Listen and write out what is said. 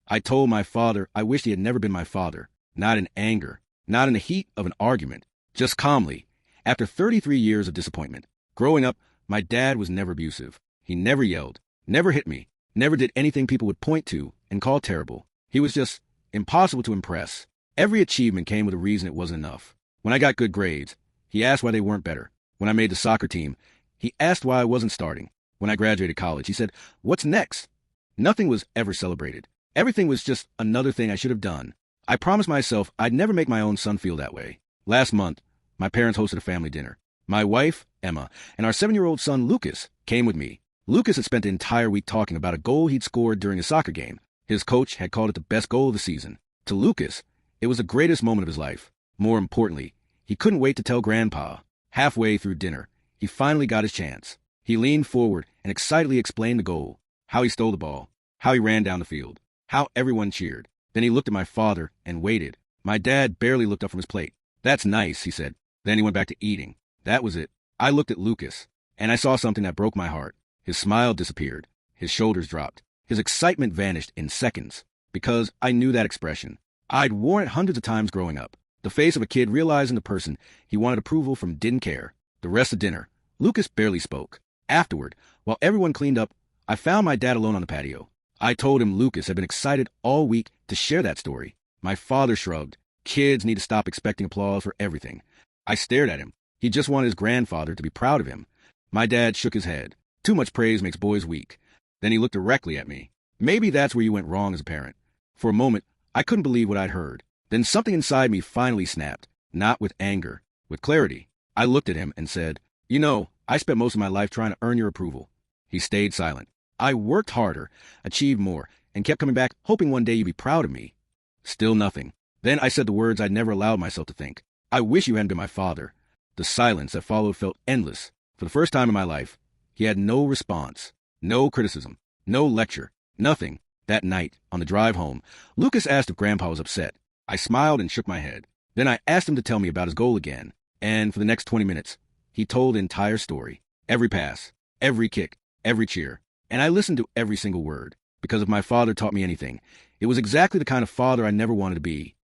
I told my father I wished he had never been my father, not in anger, not in the heat of an argument, just calmly. After 33 years of disappointment, growing up, my dad was never abusive. He never yelled, never hit me, never did anything people would point to and call terrible. He was just impossible to impress. Every achievement came with a reason it wasn't enough. When I got good grades, he asked why they weren't better. When I made the soccer team, he asked why I wasn't starting. When I graduated college, he said, "What's next?" Nothing was ever celebrated. Everything was just another thing I should have done. I promised myself I'd never make my own son feel that way. Last month, my parents hosted a family dinner. My wife, Emma, and our 7-year-old son, Lucas, came with me. Lucas had spent the entire week talking about a goal he'd scored during a soccer game. His coach had called it the best goal of the season. To Lucas, it was the greatest moment of his life. More importantly, he couldn't wait to tell Grandpa. Halfway through dinner, he finally got his chance. He leaned forward and excitedly explained the goal, how he stole the ball, how he ran down the field, how everyone cheered. Then he looked at my father and waited. My dad barely looked up from his plate. "That's nice," he said. Then he went back to eating. That was it. I looked at Lucas, and I saw something that broke my heart. His smile disappeared. His shoulders dropped. His excitement vanished in seconds, because I knew that expression. I'd worn it hundreds of times growing up. The face of a kid realizing the person he wanted approval from didn't care. The rest of dinner, Lucas barely spoke. Afterward, while everyone cleaned up, I found my dad alone on the patio. I told him Lucas had been excited all week to share that story. My father shrugged. Kids need to stop expecting applause for everything. I stared at him. He just wanted his grandfather to be proud of him. My dad shook his head. Too much praise makes boys weak. Then he looked directly at me. Maybe that's where you went wrong as a parent. For a moment, I couldn't believe what I'd heard. Then something inside me finally snapped. Not with anger, with clarity. I looked at him and said, "You know, I spent most of my life trying to earn your approval." He stayed silent. I worked harder, achieved more, and kept coming back, hoping one day you'd be proud of me. Still nothing. Then I said the words I'd never allowed myself to think. "I wish you hadn't been my father." The silence that followed felt endless. For the first time in my life, he had no response, no criticism, no lecture, nothing. That night, on the drive home, Lucas asked if Grandpa was upset. I smiled and shook my head. Then I asked him to tell me about his goal again. And for the next 20 minutes, he told the entire story. Every pass, every kick, every cheer. And I listened to every single word. Because if my father taught me anything, it was exactly the kind of father I never wanted to be.